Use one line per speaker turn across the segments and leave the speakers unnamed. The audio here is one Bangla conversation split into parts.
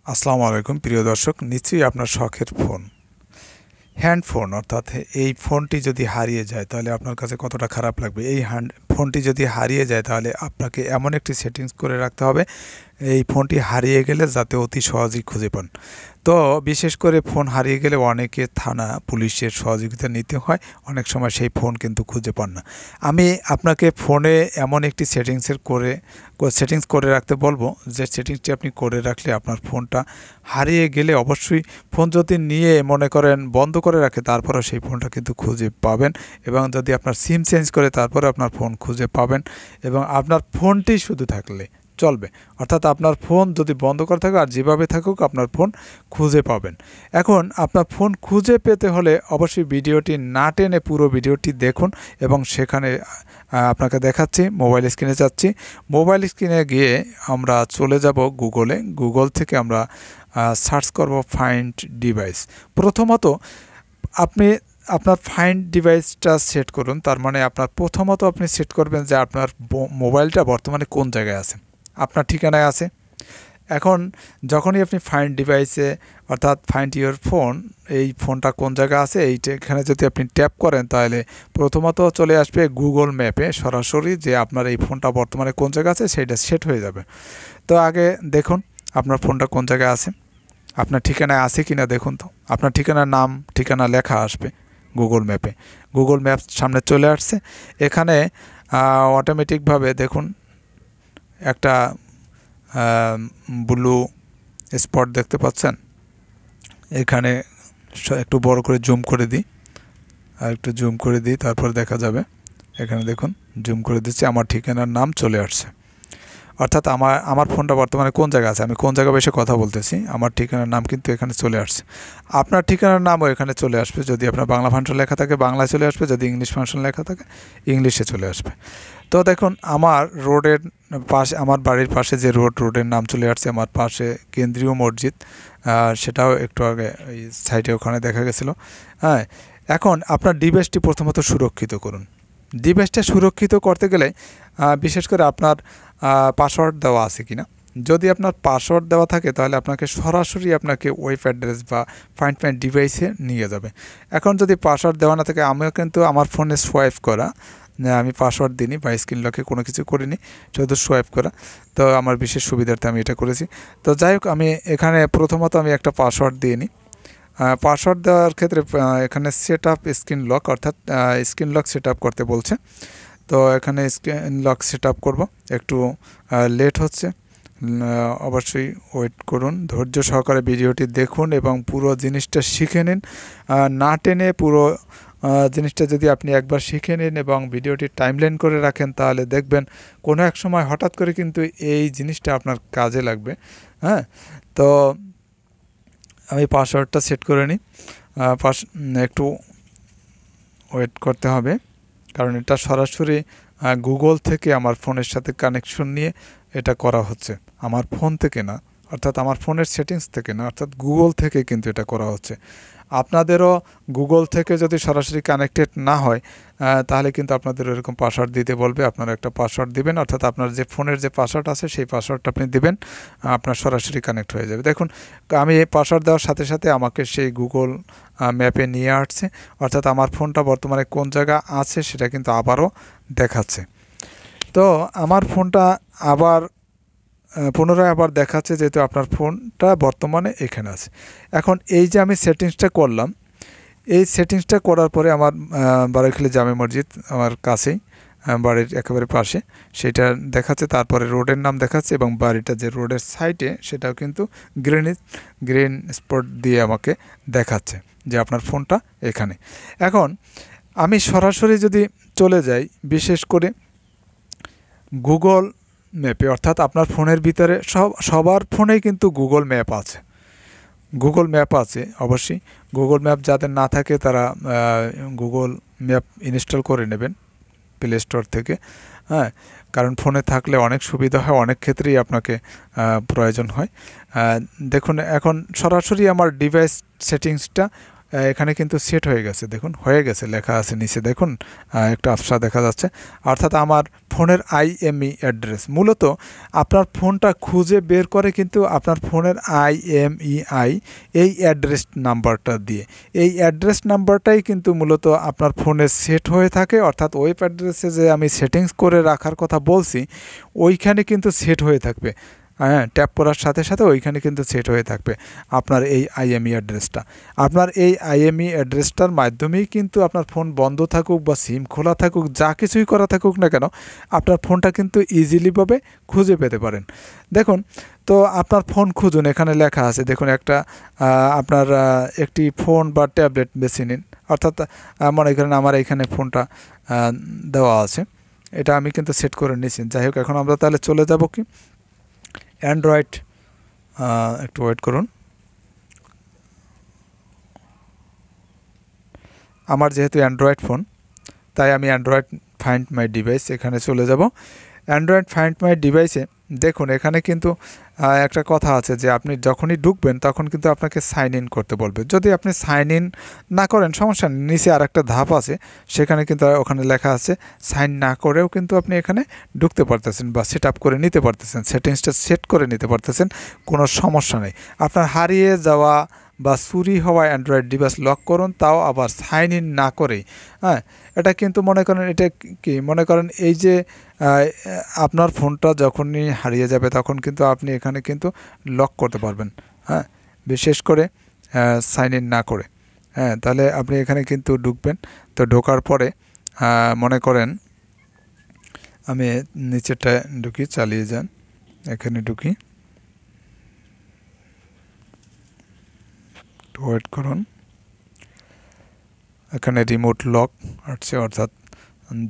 আসসালামু আলাইকুম প্রিয় দর্শক, নিশ্চয়ই আপনার শখের ফোন হ্যান্ডফোন, অর্থাৎ এই ফোনটি যদি হারিয়ে যায় তাহলে আপনার কাছে কতটা খারাপ লাগবে। এই ফোনটি যদি হারিয়ে যায় তাহলে আপনাকে এমন একটি সেটিংস করে রাখতে হবে এই ফোনটি হারিয়ে গেলে যাতে অতি সহজেই খুঁজে পান। তো বিশেষ করে ফোন হারিয়ে গেলে অনেকে থানা পুলিশের সহযোগিতা নিতে হয়, অনেক সময় সেই ফোন কিন্তু খুঁজে পান না। আমি আপনাকে ফোনে এমন একটি সেটিংস করে রাখতে বলবো, যে সেটিংসটি আপনি করে রাখলে আপনার ফোনটা হারিয়ে গেলে অবশ্যই ফোন যদি নিয়ে মনে করেন বন্ধ করে রাখে তারপরেও সেই ফোনটা কিন্তু খুঁজে পাবেন, এবং যদি আপনার সিম চেঞ্জ করে তারপরে আপনার ফোন খুঁজে পাবেন, এবং আপনার ফোনটি শুধু থাকলে চলবে। অর্থাৎ আপনার ফোন যদি বন্ধ করা থাকে আর যেভাবে থাকুক আপনার ফোন খুঁজে পাবেন। এখন আপনার ফোন খুঁজে পেতে হলে অবশ্যই ভিডিওটি না টেনে পুরো ভিডিওটি দেখুন, এবং সেখানে আপনাকে দেখাচ্ছি। মোবাইল স্ক্রিনে যাচ্ছি, মোবাইল স্ক্রিনে গিয়ে আমরা চলে যাব গুগল থেকে আমরা সার্চ করব ফাইন্ড ডিভাইস। প্রথমত আপনি আপনার ফাইন্ড ডিভাইসটা সেট করুন। তার মানে প্রথমত আপনি সেট করবেন যে আপনার মোবাইলটা বর্তমানে কোন জায়গায় আছে, আপনার ঠিকানায় আছে। এখন যখনই আপনি ফাইন্ড ডিভাইসে অর্থাৎ ফাইন্ড ইউর ফোন, এই ফোনটা কোন জায়গায় আছে এখানে যদি আপনি ট্যাপ করেন তাহলে প্রথমত চলে আসবে গুগল ম্যাপে সরাসরি যে আপনার এই ফোনটা বর্তমানে কোন জায়গায় আছে সেইটা সেট হয়ে যাবে। তো আগে দেখুন আপনার ফোনটা কোন জায়গায় আছে, আপনার ঠিকানায় আছে কিনা দেখুন। তো আপনার ঠিকানা লেখা আসবে গুগল ম্যাপে। গুগল ম্যাপ সামনে চলে আসছে। এখানে অটোমেটিকভাবে দেখুন একটা ব্লু স্পট দেখতে পাচ্ছেন। এখানে একটু বড় করে জুম করে দিই, আর একটু জুম করে দিই, তারপর দেখা যাবে। এখানে দেখুন জুম করে দিচ্ছি, আমার ঠিকানার নাম চলে আসছে। অর্থাৎ আমার ফোনটা বর্তমানে কোন জায়গায় আছে, আমি কোন জায়গায় বসে কথা বলতেছি, আমার ঠিকানার নাম কিন্তু এখানে চলে আসছে। আপনার ঠিকানার নামও এখানে চলে আসবে। যদি আপনার বাংলা ফাংশন লেখা থাকে বাংলায় চলে আসবে, যদি ইংলিশ ফাংশন লেখা থাকে ইংলিশে চলে আসবে। তো দেখুন আমার রোডের পাশে, আমার বাড়ির পাশে যে রোডের নাম চলে আসছে। আমার পাশে কেন্দ্রীয় মসজিদ, সেটাও একটু আগে এই সাইডে ওখানে দেখা গেছিলো। হ্যাঁ, এখন আপনার ডিভাইসটি প্রথমত সুরক্ষিত করুন। ডিভাইসটা সুরক্ষিত করতে গেলে বিশেষ করে আপনার পাসওয়ার্ড দেওয়া আছে কিনা। যদি আপনার পাসওয়ার্ড দেওয়া থাকে তাহলে সরাসরি আপনাকে ওয়েব অ্যাড্রেস বা ফাইন্ড ডিভাইসে নিয়ে যাবে। এখন যদি পাসওয়ার্ড দেওয়া না থাকে, আমিও কিন্তু আমার ফোনে সোয়াইপ করা, আমি পাসওয়ার্ড দিইনি বা স্ক্রিন লকে কোনো কিছু করিনি, শুধু সোয়াইপ করা। তো আমার বিশেষ সুবিধার্থে আমি এটা করেছি। তো যাই হোক, আমি এখানে প্রথমত আমি একটা পাসওয়ার্ড দিয়ে নিই। পাসওয়ার্ড দেওয়ার ক্ষেত্রে এখানে সেট আপ স্ক্রিন লক, অর্থাৎ স্ক্রিন লক সেট আপ করতে বলছে। তো এখানে স্ক্রিন লক সেট আপ করবো, একটু লেট হচ্ছে, অবশ্যই ওয়েট করুন, ধৈর্য সহকারে ভিডিওটি দেখুন এবং পুরো জিনিসটা শিখে নিন। না টেনে পুরো জিনিসটা যদি আপনি একবার শিখে নিন এবং ভিডিওটি টাইমলাইন করে রাখেন তাহলে দেখবেন কোনো এক সময় হঠাৎ করে কিন্তু এই জিনিসটা আপনার কাজে লাগবে। হ্যাঁ, তো আমি পাসওয়ার্ডটা সেট করে নিই। একটু ওয়েট করতে হবে, কারণ এটা সরাসরি গুগল থেকে আমার ফোনের সাথে কানেকশন নিয়ে এটা করা হচ্ছে, আমার ফোন থেকে না, অর্থাৎ আমার ফোনের সেটিংস থেকে না, অর্থাৎ গুগল থেকে কিন্তু এটা করা হচ্ছে। আপনাদেরও গুগল থেকে যদি সরাসরি কানেক্টেড না হয় তাহলে কিন্তু আপনাদের এরকম পাসওয়ার্ড দিতে বলবে। আপনারা একটা পাসওয়ার্ড দিবেন, অর্থাৎ আপনার যে ফোনের যে পাসওয়ার্ড আছে সেই পাসওয়ার্ডটা আপনি দিবেন, আপনার সরাসরি কানেক্ট হয়ে যাবে। দেখুন আমি এই পাসওয়ার্ড দেওয়ার সাথে সাথে আমাকে সেই গুগল ম্যাপে নিয়ে আসছে, অর্থাৎ আমার ফোনটা বর্তমানে কোন জায়গা আছে সেটা কিন্তু আবারও দেখাচ্ছে। তো আমার ফোনটা পুনরায় আবার দেখাচ্ছে, যেহেতু আপনার ফোনটা বর্তমানে এখানে আছে। এখন এই যে আমি সেটিংসটা করলাম, এই সেটিংসটা করার পরে আমার বারৈখালী জামে মসজিদ আমার কাছেই, বাড়ির একেবারে পাশে সেটা দেখাচ্ছে, তারপরে রোডের নাম দেখাচ্ছে এবং বাড়িটা যে রোডের সাইডে সেটাও কিন্তু গ্রিন স্পট দিয়ে আমাকে দেখাচ্ছে যে আপনার ফোনটা এখানে। এখন আমি সরাসরি যদি চলে যাই বিশেষ করে গুগল ম্যাপে, অর্থাৎ আপনার ফোনের ভিতরে সবার ফোনেই কিন্তু গুগল ম্যাপ আছে অবশ্যই। গুগল ম্যাপ যাদের না থাকে তারা গুগল ম্যাপ ইনস্টল করে নেবেন প্লে স্টোর থেকে। হ্যাঁ, কারণ ফোনে থাকলে অনেক সুবিধা হয়, অনেক ক্ষেত্রেই আপনাকে প্রয়োজন হয়। দেখুন এখন সরাসরি আমার ডিভাইস সেটিংসটা এখানে কিন্তু সেট হয়ে গেছে, দেখুন হয়ে গেছে লেখা আছে নিচে, দেখুন একটা আফসা দেখা যাচ্ছে। অর্থাৎ আমার ফোনের IMEI অ্যাড্রেস, মূলত আপনার ফোনটা খুঁজে বের করে কিন্তু আপনার ফোনের IMEI এই অ্যাড্রেস নাম্বারটা দিয়ে, এই অ্যাড্রেস নাম্বারটাই কিন্তু মূলত আপনার ফোনে সেট হয়ে থাকে। অর্থাৎ ওয়েব অ্যাড্রেসে যে আমি সেটিংস করে রাখার কথা বলছি ওইখানে কিন্তু সেট হয়ে থাকবে। হ্যাঁ, ট্যাপ করার সাথে সাথে ওইখানে কিন্তু সেট হয়ে থাকবে আপনার এই IMEI অ্যাড্রেসটা। আপনার এই IMEI অ্যাড্রেসটার মাধ্যমেই কিন্তু আপনার ফোন বন্ধ থাকুক বা সিম খোলা থাকুক, যা কিছুই করা থাকুক না কেন, আপনার ফোনটা কিন্তু ইজিলিভাবে খুঁজে পেতে পারেন। দেখুন, তো আপনার ফোন খুঁজুন, এখানে লেখা আছে দেখুন, একটা আপনার একটি ফোন বা ট্যাবলেট বেছে নিন। অর্থাৎ মনে করেন আমার এইখানে ফোনটা দেওয়া আছে, এটা আমি কিন্তু সেট করে নিয়েছি। যাই হোক, এখন আমরা তাহলে চলে যাব কি অ্যান্ড্রয়েড, একটু ওয়েট করুন। আমার যেহেতু অ্যান্ড্রয়েড ফোন, তাই আমি অ্যান্ড্রয়েড ফাইন্ড মাই ডিভাইস এখানে চলে যাব। অ্যান্ড্রয়েড ফাইন্ড মাই ডিভাইসে দেখুন, এখানে কিন্তু একটা কথা আছে যে আপনি যখনই ঢুকবেন তখন কিন্তু আপনাকে সাইন ইন করতে বলবে। যদি আপনি সাইন ইন না করেন সমস্যা নেই, নিচে আর একটা ধাপ আছে, সেখানে কিন্তু ওখানে লেখা আছে সাইন না করেও কিন্তু আপনি এখানে ঢুকতে পারতেছেন বা সেট আপ করে নিতে পারতেছেন, সেটিংসটা সেট করে নিতে পারতেছেন, কোনো সমস্যা নেই। আপনার হারিয়ে যাওয়া বা চুরি হওয়া অ্যান্ড্রয়েড ডিভাইস লক করুন, তাও আবার সাইন ইন না করেই। হ্যাঁ, এটা কিন্তু মনে করেন, এটা কি মনে করেন, এই যে আপনার ফোনটা যখনই হারিয়ে যাবে তখন কিন্তু আপনি এখানে কিন্তু লক করতে পারবেন। হ্যাঁ, বিশেষ করে সাইন ইন না করে। হ্যাঁ, তাহলে আপনি এখানে কিন্তু ঢুকবেন। তো ঢোকার পরে মনে করেন আমি নিচেরটা ঢুকি, চালিয়ে যান, এখানে ঢুকি, ওয়েট করুন। এখানে রিমোট লক আসছে, অর্থাৎ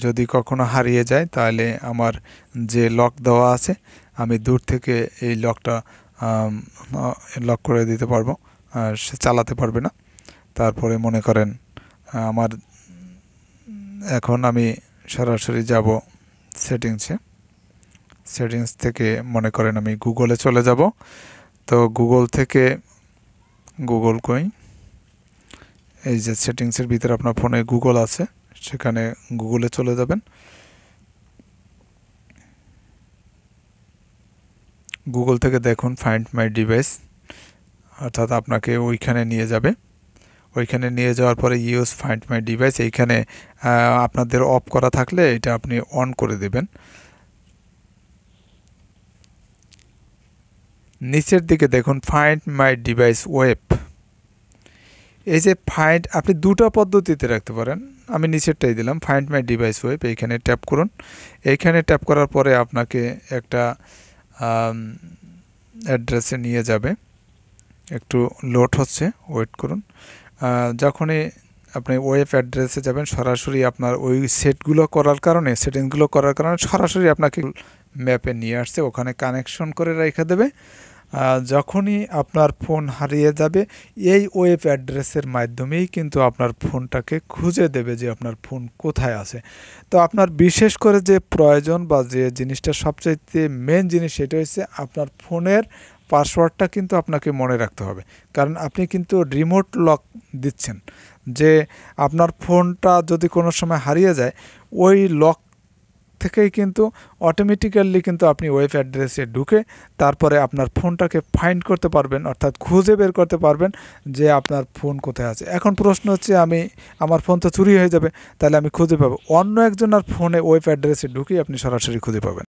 যদি কখনো হারিয়ে যায় তাহলে আমার যে লক দেওয়া আছে আমি দূর থেকে এই লকটা লক করে দিতে পারবো, সে চালাতে পারবে না। তারপরে মনে করেন আমার এখন আমি সরাসরি যাব সেটিংসে, সেটিংস থেকে মনে করেন আমি গুগলে চলে যাব। তো গুগল থেকে, গুগল কই, এই যে সেটিংসের ভিতরে আপনার ফোনে গুগল আছে, সেখানে গুগলে চলে যাবেন। গুগল থেকে দেখুন ফাইন্ড মাই ডিভাইস, অর্থাৎ আপনাকে ওইখানে নিয়ে যাবে। ওইখানে নিয়ে যাওয়ার পরে ইউজ ফাইন্ড মাই ডিভাইস, এইখানে আপনাদের অফ করা থাকলে এটা আপনি অন করে দেবেন। নিচের দিকে দেখুন ফাইন্ড মাই ডিভাইস ওয়েব, এই যে ফাইন্ড, আপনি দুটো পদ্ধতিতে রাখতে পারেন, আমি নিচেরটাই দিলাম ফাইন্ড মাই ডিভাইস ওয়েব। এইখানে ট্যাপ করুন। এইখানে ট্যাপ করার পরে আপনাকে একটা অ্যাড্রেসে নিয়ে যাবে, একটু লোড হচ্ছে, ওয়েট করুন। যখনই আপনি ওয়েব অ্যাড্রেসে যাবেন সরাসরি আপনার ওই সেটগুলো করার কারণে, সেটিংসগুলো করার কারণে সরাসরি আপনাকে ম্যাপে নিয়ে আসছে, ওখানে কানেকশন করে রেখে দেবে। যখনই আপনার ফোন হারিয়ে যাবে এই ওয়েব অ্যাড্রেসের মাধ্যমেই কিন্তু আপনার ফোনটাকে খুঁজে দেবে যে আপনার ফোন কোথায় আছে। তো আপনার বিশেষ করে যে প্রয়োজন বা যে জিনিসটা সবচাইতে মেন জিনিস, সেটা হচ্ছে আপনার ফোনের পাসওয়ার্ডটা কিন্তু আপনাকে মনে রাখতে হবে। কারণ আপনি কিন্তু রিমোট লক দিচ্ছেন, যে আপনার ফোনটা যদি কোনো সময় হারিয়ে যায় ওই লক থেকেই কিন্তু অটোমেটিক্যালি কিন্তু আপনি ওয়েব অ্যাড্রেসে ঢুকে তারপরে আপনার ফোনটাকে ফাইন্ড করতে পারবেন, অর্থাৎ খুঁজে বের করতে পারবেন যে আপনার ফোন কোথায় আছে। এখন প্রশ্ন হচ্ছে, আমার ফোন তো চুরি হয়ে যাবে, তাহলে আমি খুঁজে পাবো? অন্য একজনের ফোনে ওয়েব অ্যাড্রেসে ঢুকে আপনি সরাসরি খুঁজে পাবেন।